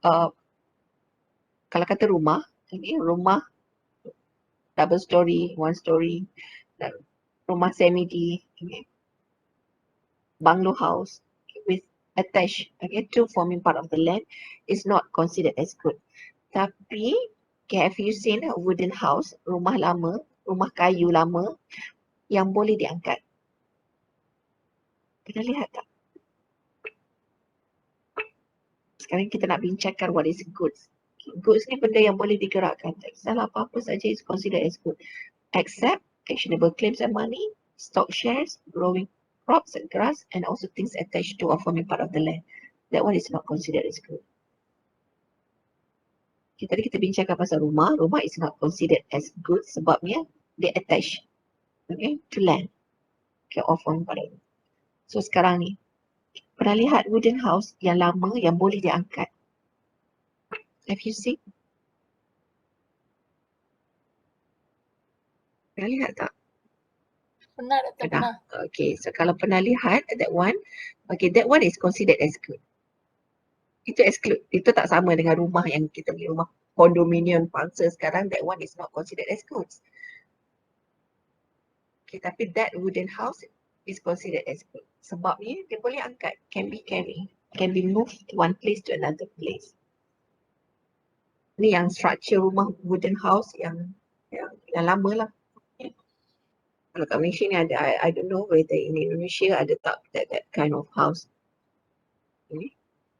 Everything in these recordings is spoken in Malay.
kalau kata rumah, okay, rumah double story, one story, rumah semi-D, okay, bungalow house with attached, okay, two forming part of the land is not considered as good. Tapi, okay, have you seen a wooden house, rumah lama, rumah kayu lama yang boleh diangkat? Pernah lihat tak? Sekarang kita nak bincangkan what is goods. Goods ni benda yang boleh digerakkan. Tak kisahlah apa-apa saja is considered as good. Except actionable claims and money, stock shares, growing crops and grass, and also things attached to or forming part of the land. That one is not considered as good. Okay, tadi kita bincangkan pasal rumah. Rumah is not considered as good sebabnya dia attached, okay, to land. Okay, or forming part of it. So sekarang ni, pernah lihat wooden house yang lama yang boleh diangkat? Have you seen? Pernah lihat tak? Pernah, Doktor, pernah. Okay, so kalau pernah lihat that one, okay, that one is considered as good. Itu exclude. Itu tak sama dengan rumah yang kita beli, rumah kondominium pangsa sekarang. That one is not considered as good. Okay, tapi that wooden house is considered as good. Sebabnya dia boleh angkat, can be carried, can be moved to one place to another place. Ni yang structure rumah wooden house yang lama lah. Kalau kat Malaysia ni ada, I don't know whether in Indonesia ada tak that kind of house. Okay.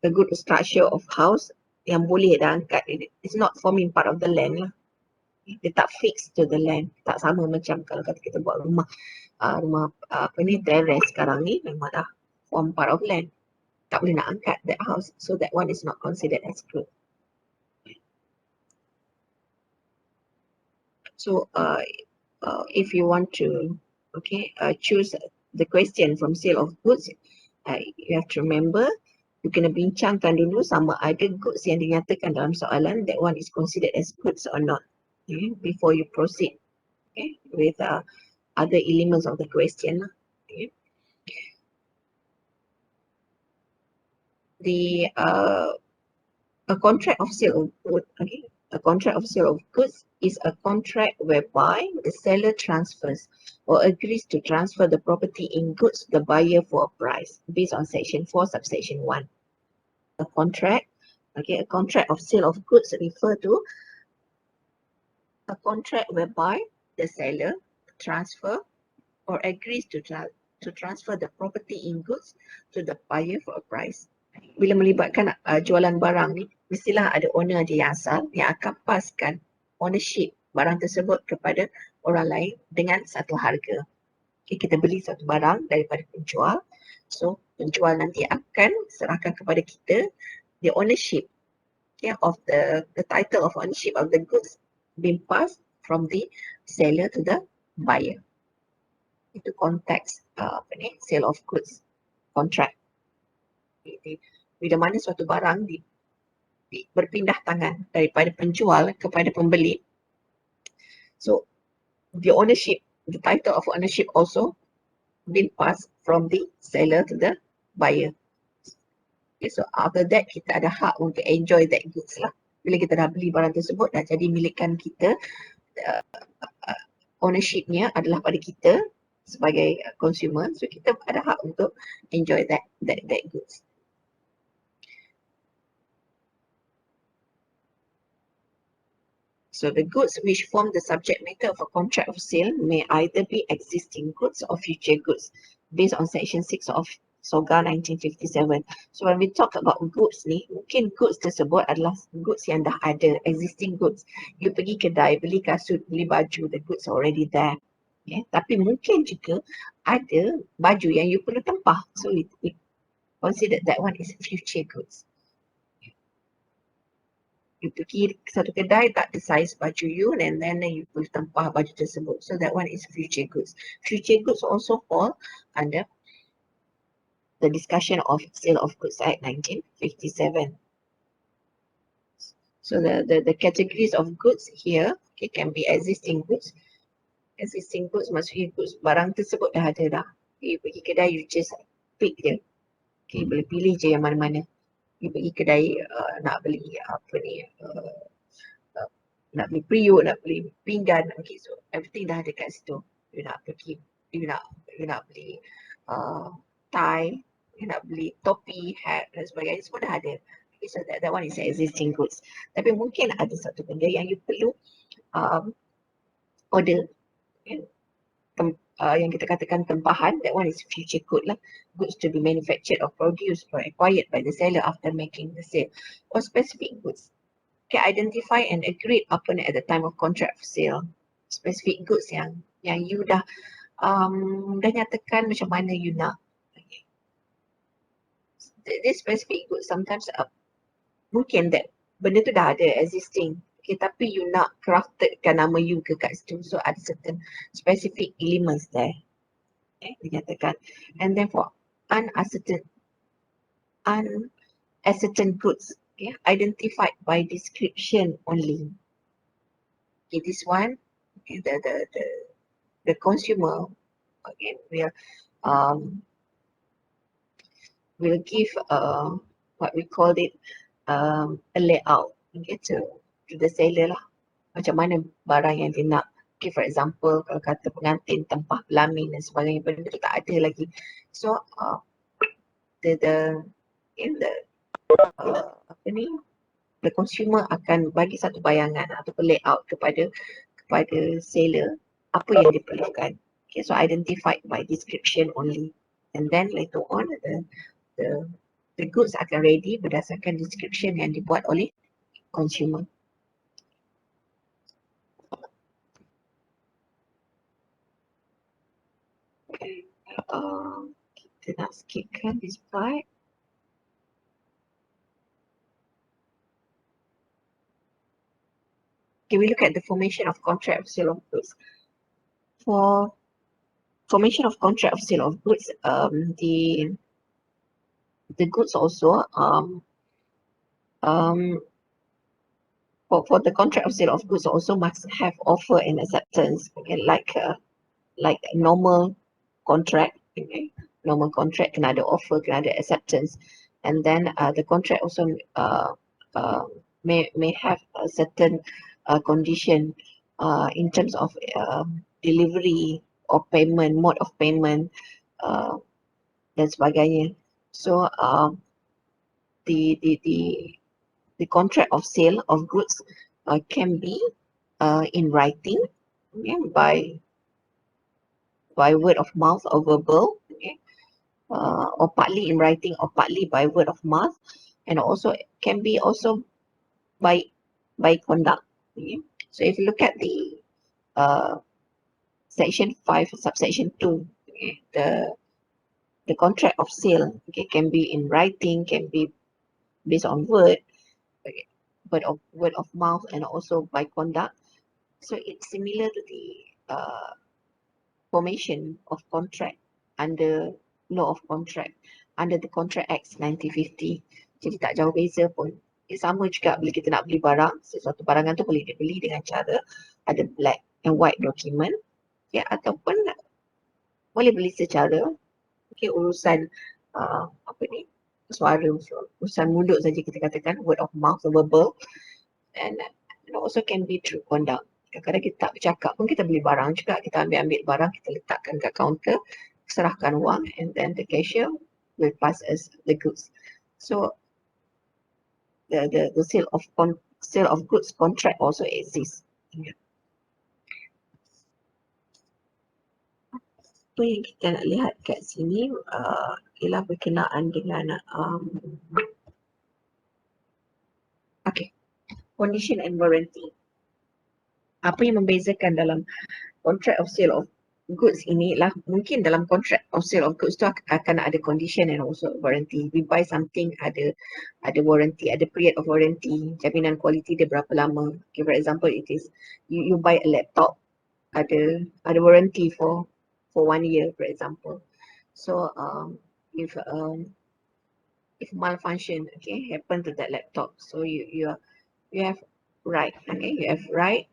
A good structure of house yang boleh dah angkat. It's not forming part of the land lah. Dia tak fix to the land. Tak sama macam kalau kata kita buat rumah apa ni, terrace sekarang ni memang dah form part of land. Tak boleh nak angkat that house. So that one is not considered as good. So if you want to choose the question from sale of goods, you have to remember you kena bincangkan dulu sama ada goods yang dinyatakan dalam soalan that one is considered as goods or not, okay, before you proceed, okay, with other elements of the question. Okay. A contract of sale of goods, okay, a contract of sale of goods is a contract whereby the seller transfers or agrees to transfer the property in goods to the buyer for a price based on section 4 subsection 1. A contract, okay, a contract of sale of goods refer to a contract whereby the seller transfer or agrees to transfer the property in goods to the buyer for a price. Bila melibatkan jualan barang ni, mestilah ada owner dia yang asal yang akan paskan ownership barang tersebut kepada orang lain dengan satu harga. Okay, kita beli satu barang daripada penjual, so penjual nanti akan serahkan kepada kita the ownership, okay, of the title of ownership of the goods being passed from the seller to the buyer. Itu konteks sale of goods contract. Bila mana suatu barang berpindah tangan daripada penjual kepada pembeli, so the ownership, the title of ownership also been passed from the seller to the buyer. Okay, so after that kita ada hak untuk enjoy that goods lah. Bila kita dah beli barang tersebut, dah jadi milikan kita, ownershipnya adalah pada kita sebagai consumer, so kita ada hak untuk enjoy that goods. So the goods which form the subject matter of a contract of sale may either be existing goods or future goods based on section 6 of SOGA 1957. So when we talk about goods ni, mungkin goods tersebut adalah goods yang dah ada, existing goods. You pergi kedai, beli kasut, beli baju, the goods are already there. Okay. Tapi mungkin juga ada baju yang you perlu tempah. So we consider that one is future goods. You pergi satu kedai, tak ada size baju you, and then you perlu tempah baju tersebut. So that one is future goods. Future goods also fall under the discussion of Sale of Goods Act 1957. So the categories of goods here, okay, can be existing goods. Existing goods maksudnya goods barang tersebut dah ada dah. Okay, pergi kedai you just pick je. Okay, boleh pilih je yang mana-mana. you pergi kedai nak beli apa ni, nak beli periuk, nak beli pinggan, okay, so everything dah ada kat situ. You nak pergi, you nak beli tie, you nak beli topi, hat dan sebagainya, semua dah ada. Okay, so that one is existing goods. Tapi mungkin ada satu benda yang you perlu order, yang kita katakan tempahan, that one is future good lah. Goods to be manufactured or produced or acquired by the seller after making the sale. Or specific goods. Okay, identify and agreed upon at the time of contract of sale. Specific goods yang you dah nyatakan macam mana you nak. Okay. This specific goods sometimes mungkin that benda tu dah ada existing. Okay, tapi you nak craftedkan nama you ke kat situ. So ada certain specific elements there. Okay, dinyatakan. And then for unascertain goods, okay, identified by description only. Okay, this one, okay, the consumer, okay, will give what we call it a layout, okay, to the seller lah, macam mana barang yang dia nak. Okay, for example, kalau kata pengantin tempah pelamin dan sebagainya, benda tu tak ada lagi. So the consumer akan bagi satu bayangan atau layout kepada seller apa yang diperlukan. Okay, so identified by description only, and then later on the goods akan ready berdasarkan description yang dibuat oleh consumer. Okay, kita nak skipkan this part. Okay, we look at the formation of contract of sale of goods. For formation of contract of sale of goods, the goods also for the contract of sale of goods also must have offer and acceptance, okay, like a normal contract. Okay, normal contract kena ada offer, kena ada acceptance, and then the contract also may have a certain condition in terms of delivery or payment, mode of payment, dan sebagainya. So the contract of sale of goods can be in writing, okay, by word of mouth or verbal, okay, or partly in writing or partly by word of mouth, and also can be also by conduct. Okay. So if you look at the section 5 subsection 2, okay, the contract of sale, okay, can be in writing, can be based on word, okay, word of mouth, and also by conduct. So it's similar to the formation of contract under law of contract, under the Contract Act 1950. Jadi tak jauh beza pun. Sama juga bila kita nak beli barang, sesuatu barangan tu boleh dibeli dengan cara ada black and white document, ya, ataupun boleh beli secara urusan suara, urusan mulut saja, kita katakan word of mouth or verbal, and also can be through conduct. Kadang-kadang kita tak bercakap pun kita beli barang juga, kita ambil barang, kita letakkan kat kaunter, serahkan wang, and then the cashier will pass us the goods. So the sale of goods contract also exists. Yeah. Apa yang kita nak lihat kat sini ialah berkenaan dengan condition and warranty. Apa yang membezakan dalam contract of sale of goods ini lah, mungkin dalam contract of sale of goods tu akan ada condition and also warranty. We buy something, ada warranty, ada period of warranty, jaminan kualiti dia berapa lama. Okay, for example, it is you buy a laptop, ada warranty for 1 year, for example. So if malfunction, okay, happen to that laptop, so you have right, okay, you have right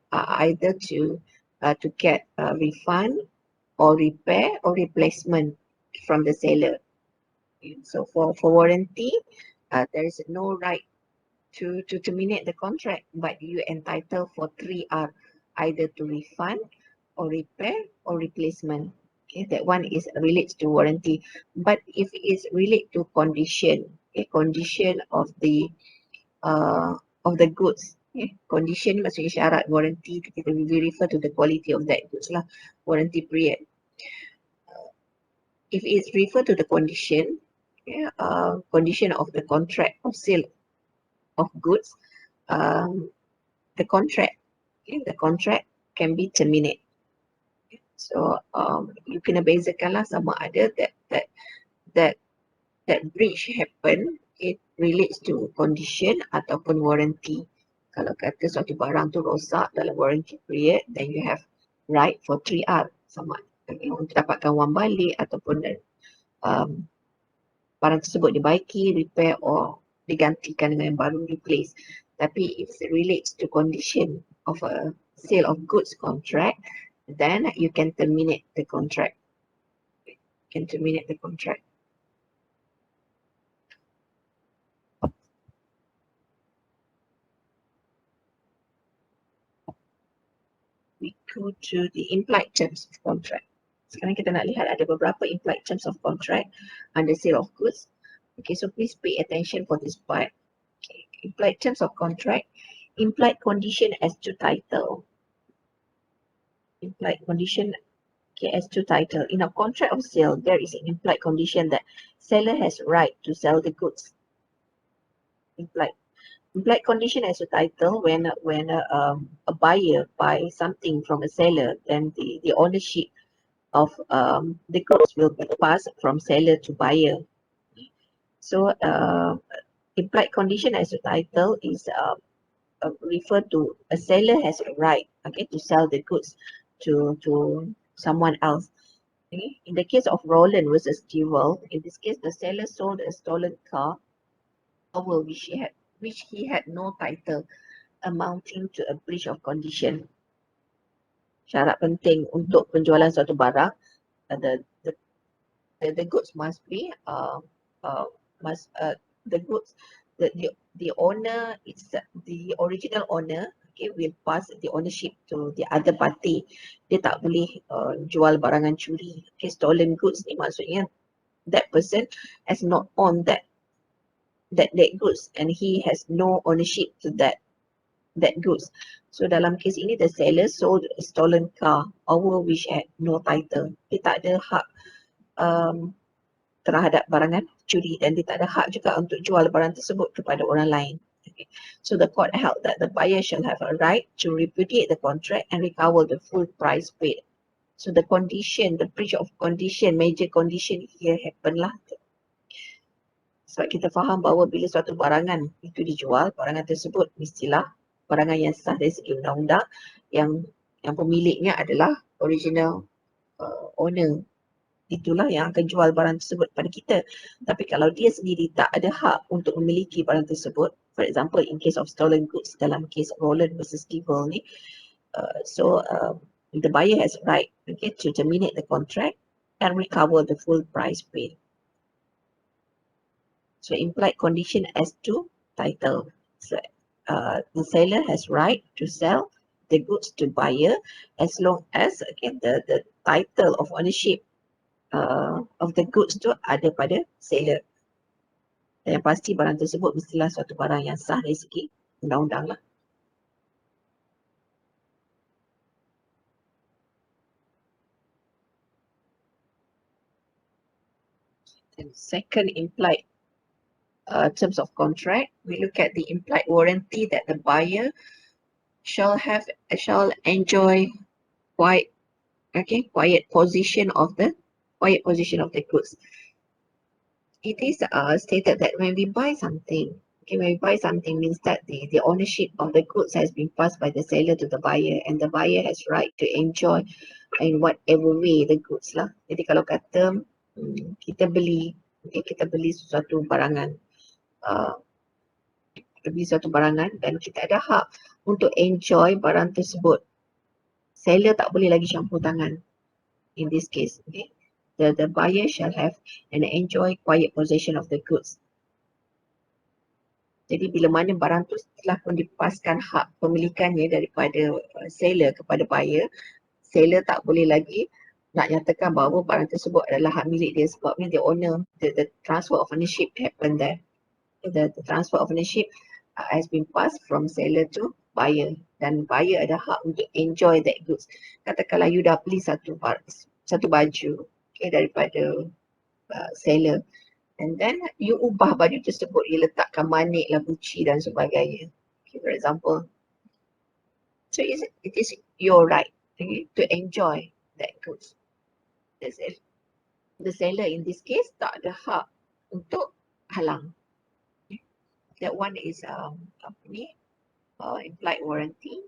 either to get a refund or repair or replacement from the seller. So for warranty, there is no right to terminate the contract, but you entitled for 3R, either to refund or repair or replacement. Okay, that one is relates to warranty. But if it is relate to condition, okay, condition uh, of the goods. Okay. Condition ni maksudnya syarat warranty, kita we refer to the quality of that goods lah, warranty period. If it's refer to the condition, okay, condition of the contract of sale of goods, the contract, okay, the contract can be terminated. So you kena bezakan lah sama ada that breach happen, it relates to condition ataupun warranty. Kalau kata suatu barang tu rosak dalam warranty period, then you have right for 3R, sama okay, untuk dapatkan wang balik ataupun barang tersebut dibaiki, repair or digantikan dengan yang baru, replace. Tapi if it relates to condition of a sale of goods contract, then you can terminate the contract. You can terminate the contract. We go to the implied terms of contract. Sekarang kita nak lihat ada beberapa implied terms of contract under sale of goods. Okay, so please pay attention for this part. Okay, implied terms of contract, implied condition as to title. Implied condition, okay, as to title. In a contract of sale, there is an implied condition that seller has right to sell the goods. Implied condition as a title, when a buyer buys something from a seller, then the ownership of the goods will be passed from seller to buyer. So implied condition as a title is refer to a seller has a right, okay, to sell the goods to someone else. Okay? In the case of Roland versus Jewel, in this case, the seller sold a stolen car, which he had no title, amounting to a breach of condition. Syarat penting untuk penjualan suatu barang, the goods must be the goods, the owner, it's the original owner, okay, will pass the ownership to the other party. Dia tak boleh jual barangan curi. Okay, stolen goods ni maksudnya that person has not owned that goods and he has no ownership to that goods. So dalam kes ini, the seller sold a stolen car over which had no title. Dia tak ada hak terhadap barangan curi dan dia tak ada hak juga untuk jual barang tersebut kepada orang lain. Okay. So the court held that the buyer shall have a right to repudiate the contract and recover the full price paid. So the condition, the breach of condition, major condition here happen lah. Sebab kita faham bahawa bila suatu barangan itu dijual, barangan tersebut mestilah barangan yang sah dari segi undang-undang, yang pemiliknya adalah original owner. Itulah yang akan jual barang tersebut pada kita. Tapi kalau dia sendiri tak ada hak untuk memiliki barang tersebut, for example in case of stolen goods dalam case Roland versus Jewel ni, the buyer has right, okay, to terminate the contract and recover the full price paid. So implied condition as to title. So, the seller has right to sell the goods to buyer as long as, again, the title of ownership of the goods tu ada pada seller. Dan yang pasti barang tersebut mestilah suatu barang yang sah dari segi undang-undang lah. And second implied terms of contract, we look at the implied warranty that the buyer shall enjoy quiet possession of the goods. It is stated that when we buy something, okay, when we buy something means that the ownership of the goods has been passed by the seller to the buyer, and the buyer has right to enjoy in whatever way the goods lah. Jadi kalau kata kita beli sesuatu barangan, dan kita ada hak untuk enjoy barang tersebut, seller tak boleh lagi campur tangan. In this case, okay, the buyer shall have and enjoy quiet possession of the goods. Jadi bila mana barang tu telah pun dipaskan hak pemilikannya daripada seller kepada buyer, seller tak boleh lagi nak nyatakan bahawa barang tersebut adalah hak milik dia, sebabnya the owner, the transfer of ownership happen there. The transfer of ownership has been passed from seller to buyer, dan buyer ada hak untuk enjoy that goods. Katakanlah you dah beli satu baju daripada seller, and then you ubah baju tersebut, you letakkan manik lah, Gucci dan sebagainya, for example. So it is your right to enjoy that goods. The seller in this case tak ada hak untuk halang. That one is implied warranty,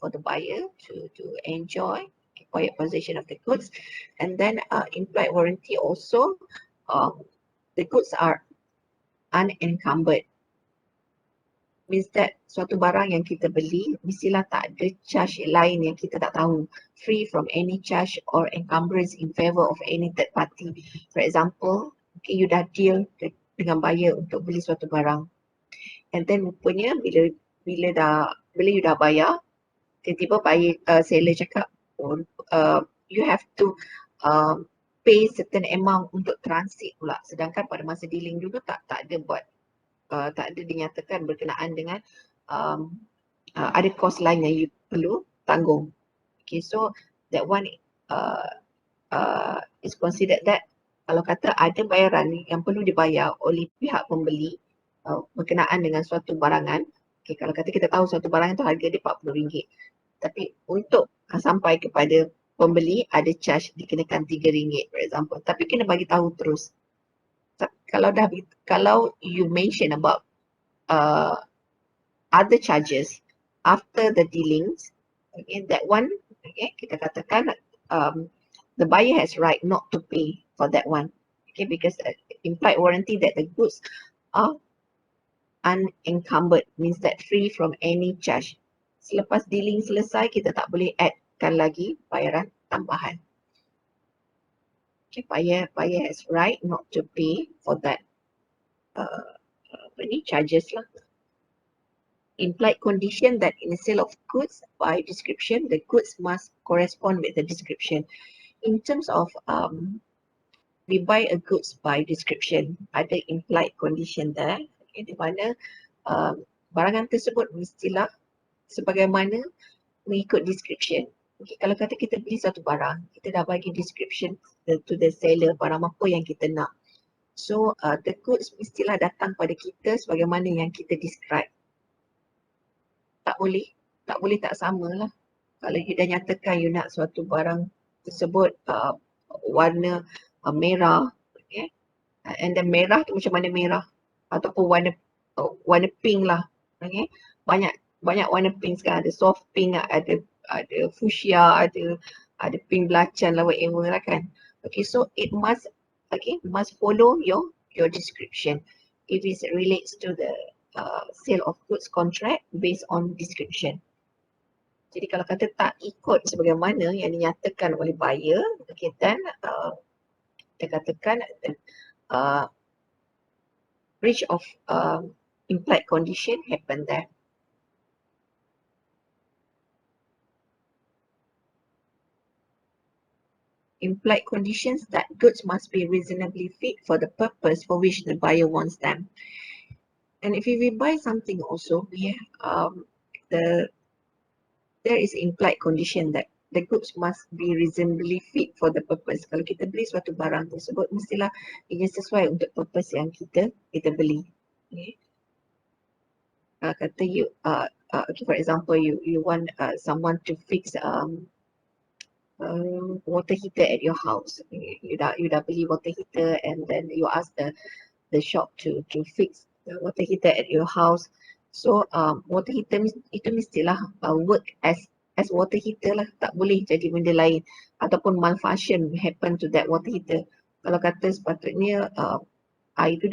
for the buyer to enjoy quiet possession of the goods. And then implied warranty also, the goods are unencumbered. Means that suatu barang yang kita beli mestilah tak ada charge lain yang kita tak tahu, free from any charge or encumbrance in favor of any third party. For example, you dah deal dengan buyer untuk beli suatu barang, and then rupanya bila you dah bayar, tiba-tiba buyer seller cakap, you have to pay certain amount untuk transit pula, sedangkan pada masa dealing dulu tak ada buat, tak ada dinyatakan berkenaan dengan ada kos lain yang you perlu tanggung. Okay, so that one is considered that kalau kata ada bayaran yang perlu dibayar oleh pihak pembeli berkenaan dengan suatu barangan. Okay, kalau kata kita tahu suatu barangan tu harga dia RM40, tapi untuk sampai kepada pembeli ada charge dikenakan RM3 for example, tapi kena bagi tahu terus. Kalau you mention about other charges after the dealings, okay, that one, okay, kita katakan the buyer has right not to pay for that one, okay, because implied warranty that the goods are unencumbered, means that free from any charge. Selepas dealing selesai, kita tak boleh addkan lagi bayaran tambahan. Okay, buyer has right not to pay for that charges lah. Implied condition that in the sale of goods by description, the goods must correspond with the description. In terms of we buy a goods by description, ada implied condition there, okay, di mana barangan tersebut mestilah sebagaimana mengikut description. Okay, kalau kata kita beli satu barang, kita dah bagi description to the seller barang apa yang kita nak. So the goods mestilah datang pada kita sebagaimana yang kita describe. Tak boleh tak sama lah. Kalau you dah nyatakan you nak suatu barang tersebut warna merah, okay, and then merah tu macam mana merah, ataupun warna pink lah, okay, banyak warna pink sekarang, ada soft pink, ada fuchsia, ada pink belacan lah, whatever lah kan. Okay, so it must follow your description if it relates to the sale of goods contract based on description. Jadi kalau kata tak ikut sebagaimana yang dinyatakan oleh buyer, okay, then kita katakan breach of implied condition happen there. Implied conditions that goods must be reasonably fit for the purpose for which the buyer wants them. And if we buy something also, there is implied condition that the goods must be reasonably fit for the purpose. Kalau kita beli suatu barang tersebut, mestilah ia sesuai untuk purpose yang kita beli. Okay. Kata you, okay, for example, you want someone to fix water heater at your house. You dah beli water heater, and then you ask the shop to fix the water heater at your house. So water heater itu mestilah work as water heater lah, tak boleh jadi benda lain ataupun malfunction happen to that water heater. Kalau kata sepatutnya air tu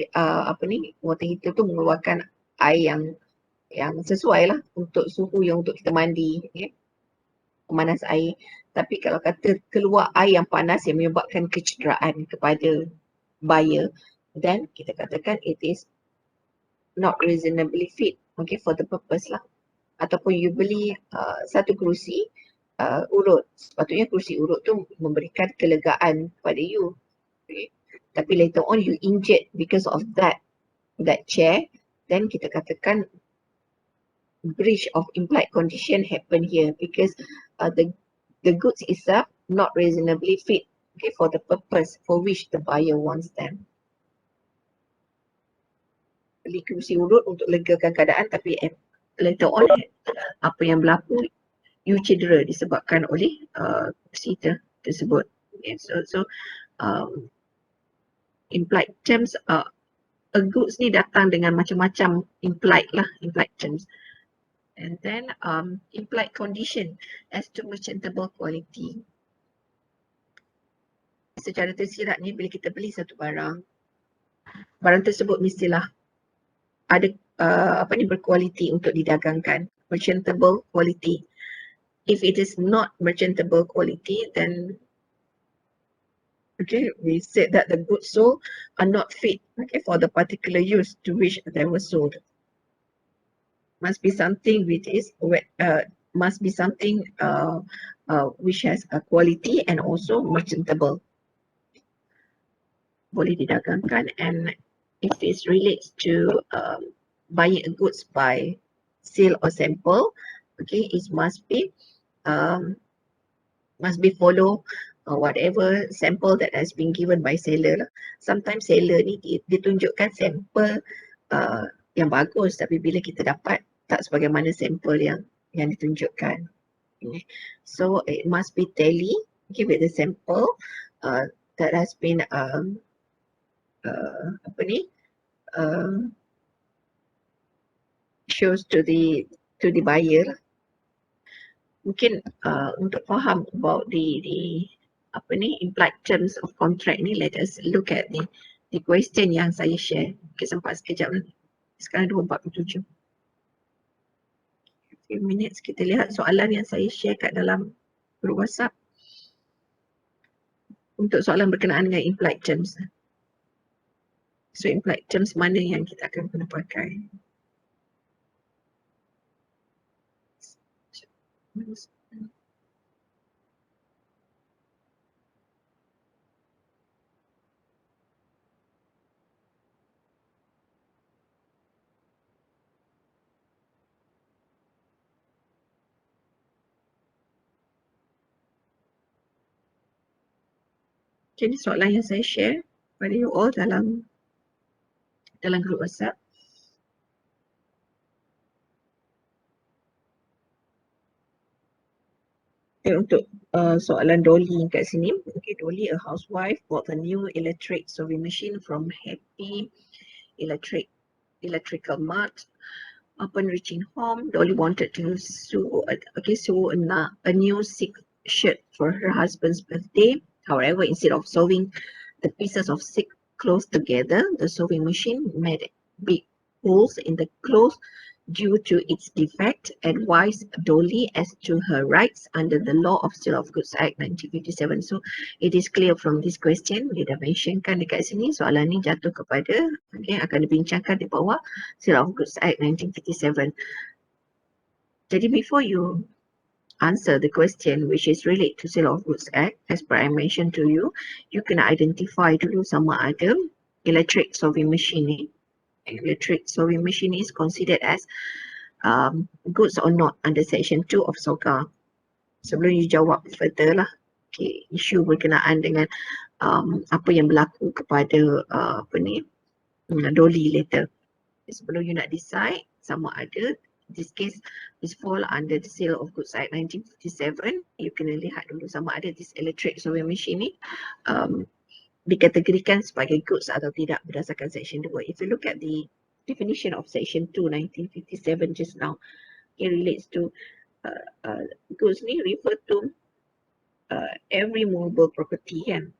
water heater tu mengeluarkan air yang sesuai lah untuk suhu yang untuk kita mandi, okay? Pemanas air. Tapi kalau kata keluar air yang panas yang menyebabkan kecederaan kepada buyer, then kita katakan it is not reasonably fit, okay, for the purpose lah. Ataupun you beli satu kerusi urut, sepatutnya kerusi urut tu memberikan kelegaan pada you, okay. Tapi later on you injured because of that chair, then kita katakan breach of implied condition happen here because the goods itself not reasonably fit, okay, for the purpose for which the buyer wants them. Beli kerusi urut untuk legakan keadaan, tapi later on apa yang berlaku, you cedera disebabkan oleh kerusi tersebut. Okay, so implied terms, a goods ni datang dengan macam-macam implied terms. And then implied condition as to merchantable quality. Secara tersirat ni, bila kita beli satu barang tersebut mestilah ada berkualiti untuk didagangkan, merchantable quality. If it is not merchantable quality, then okay, we said that the goods sold are not fit, okay, for the particular use to which they were sold. Must be something which is which has a quality and also merchantable. Boleh didagangkan, and if it relates to buying a goods by sale or sample, okay, it must be follow whatever sample that has been given by seller. Sometimes seller ni ditunjukkan sampel yang bagus, tapi bila kita dapat tak sebagaimana sampel yang ditunjukkan. Okay. So it must be tally, okay, with the sample that has been shows to the buyer. Mungkin untuk faham about the implied terms of contract ni, let us look at the question yang saya share. Okay, sempat sekejap ni. Sekarang 2:47. Few minutes kita lihat soalan yang saya share kat dalam grup WhatsApp. Untuk soalan berkenaan dengan implied terms. So implied terms mana yang kita akan guna pakai? Jadi soalan yang saya share pada you all dalam grup WhatsApp. Okay, untuk soalan Dolly kat sini. Okay, Dolly, a housewife, bought a new electric sewing machine from Happy Electrical Mart. Upon reaching home, Dolly wanted to sew a new silk shirt for her husband's birthday. However, instead of sewing the pieces of silk close together, the sewing machine made big holes in the cloth due to its defect. Advised Dolly as to her rights under the Law of Sale of Goods Act 1957. So it is clear from this question, dia dah mentionkan dekat sini, soalan ni jatuh kepada, okay, akan dibincangkan di bawah Sale of Goods Act 1957. Jadi before you answer the question which is related to Sale of Goods Act, as per I mentioned to you, you kena identify dulu sama ada electric sewing machine ni. Electric sewing machine is considered as goods or not under section 2 of SOGA. Sebelum you jawab further lah, okay, isu berkenaan dengan apa yang berlaku kepada Dolly later. Sebelum you nak decide sama ada this case is fall under the Sale of Goods Act 1957, you kena lihat dulu sama ada this electric sewing machine ni dikategorikan sebagai goods atau tidak berdasarkan section 2. If you look at the definition of section 2 1957 just now, it relates to goods ni refer to every movable property kan.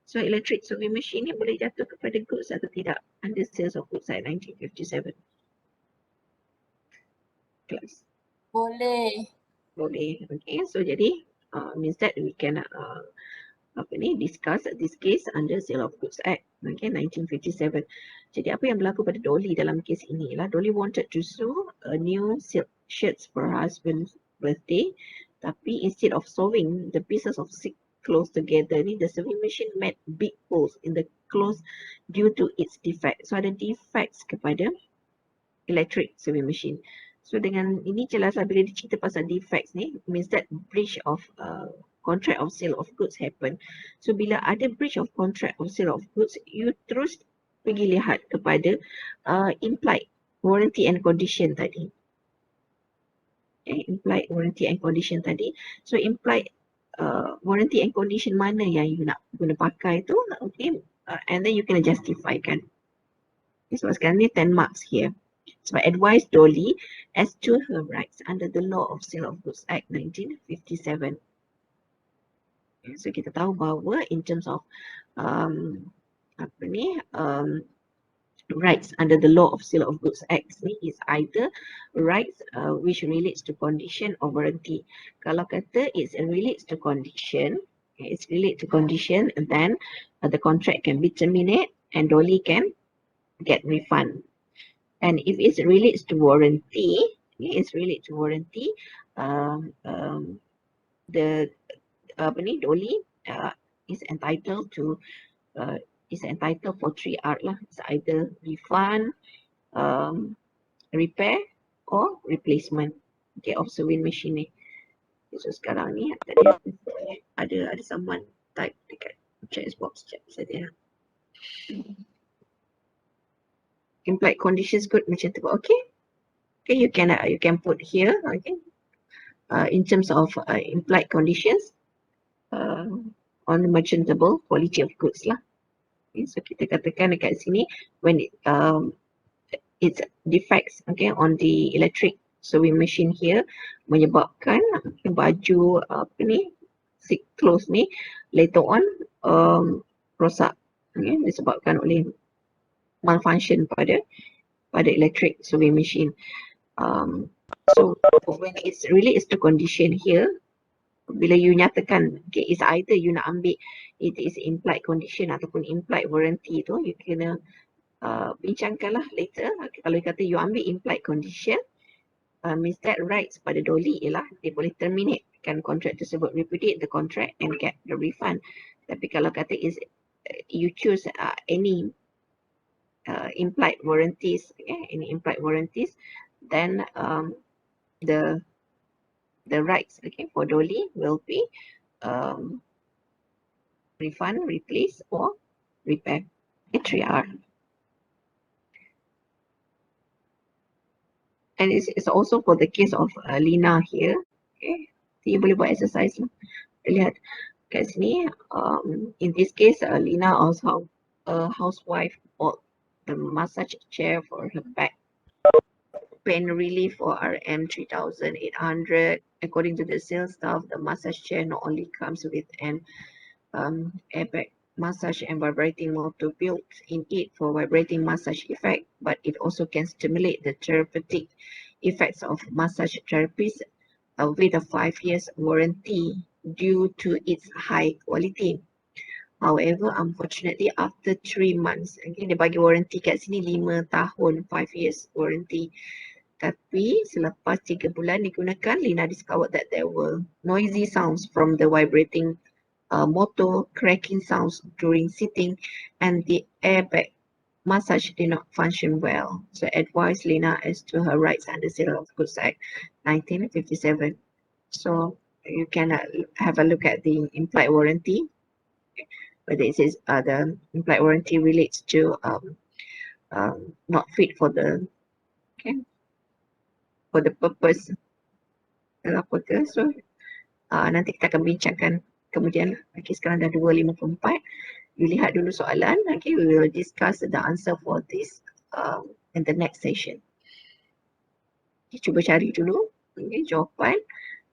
So electric sewing machine ni boleh jatuh kepada goods atau tidak under Sales of Goods Act 1957. Class. Boleh. Okay, so jadi means that we can discuss this case under Sale of Goods Act, okay, 1957. Jadi apa yang berlaku pada Dolly dalam kes ini ialah Dolly wanted to sew a new silk shirts for her husband's birthday, tapi instead of sewing the pieces of silk clothes together ni, the sewing machine made big holes in the clothes due to its defect. So ada defects kepada electric sewing machine. So dengan ini jelaslah bila dia cerita pasal defects ni, means that breach of contract of sale of goods happen. So bila ada breach of contract of sale of goods, you terus pergi lihat kepada implied warranty and condition tadi. Okay, implied warranty and condition tadi. So implied warranty and condition mana yang you nak guna pakai tu, okay, and then you kena justify kan. Sebab sekarang ni 10 marks here. So advise Dolly as to her rights under the Law of Sale of Goods Act 1957. So kita tahu bahawa in terms of rights under the Law of Sale of Goods Act ni is either rights which relates to condition or warranty. Kalau kata it relates to condition, it's related to condition, then the contract can be terminated and Dolly can get refund. And if it relates to warranty, the Dolly is entitled for 3R lah. It's either refund, repair or replacement, okay, of sewing machine ni. So sekarang ni ada someone type dekat chat box chat saja. Implied conditions good macam tu, okay? Okay, you can put here, okay? In terms of implied conditions on the merchantable quality of goods lah. Okay, so kita katakan dekat sini when it's defects, okay, on the electric sewing machine here menyebabkan baju silk clothes ni later on rosak, okay, disebabkan oleh malfunction pada electric sewing machine. So when it's relates to condition here, bila you nyatakan, okay, it's either you nak ambil it is implied condition ataupun implied warranty tu, you kena bincangkanlah later. Kalau you kata you ambil implied condition, means that rights pada Dolly ialah dia boleh terminate kan contract tersebut, repudiate the contract and get the refund. Tapi kalau kata is you choose any implied warranties, okay, any implied warranties, then the rights, okay, for Dolly will be refund, replace or repair. 3R. And it's also for the case of Lina here, okay. So you boleh buat exercise lah. Lihat kat sini, in this case Lina also a housewife bought the massage chair for her back pain relief for RM 3,800. According to the sales staff, the massage chair not only comes with an airbag massage and vibrating motor built in it for vibrating massage effect, but it also can stimulate the therapeutic effects of massage therapies with a 5 years warranty due to its high quality. However, unfortunately, after 3 months, okay, dia bagi warranty kat sini 5 tahun, 5 years warranty. Tapi selepas 3 bulan digunakan, Lina discovered that there were noisy sounds from the vibrating motor, cracking sounds during sitting, and the airbag massage did not function well. So advise Lina as to her rights under Sale of Goods Act 1957. So you can have a look at the implied warranty. Whether it says the implied warranty relates to not fit for the for the purpose. Apa ke? So nanti kita akan bincangkan kemudian. Okay, sekarang dah 2:54. You lihat dulu soalan. Okay, we will discuss the answer for this in the next session. Okay, cuba cari dulu jawapan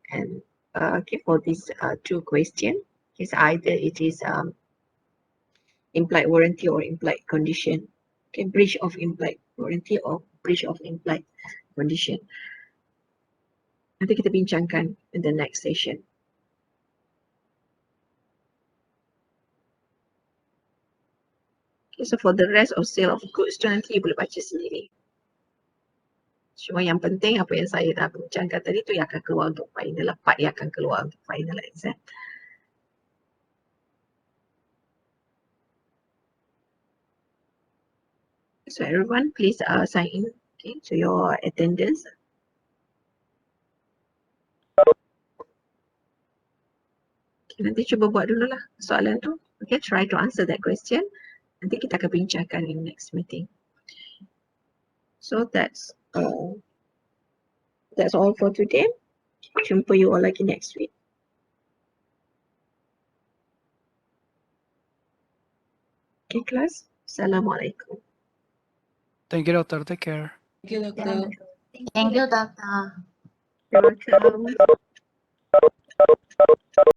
and okay, for this 2 question. It's either it is implied warranty or implied condition. Okay, breach of implied warranty or breach of implied condition. Nanti kita bincangkan in the next session. Okay, so for the rest of sale of goods tu nanti you boleh baca sendiri. Cuma yang penting apa yang saya dah bincangkan tadi tu yang akan keluar untuk final, part yang akan keluar untuk final exam. So everyone please sign in, okay, to your attendance. Okay, nanti cuba buat dululah soalan tu. Okay, try to answer that question. Nanti kita akan bincangkan in next meeting. So that's all for today. Jumpa you all lagi next week. Okay, class. Assalamualaikum. Thank you, doctor. Take care. Thank you, doctor. Thank you, Doctor. You're welcome.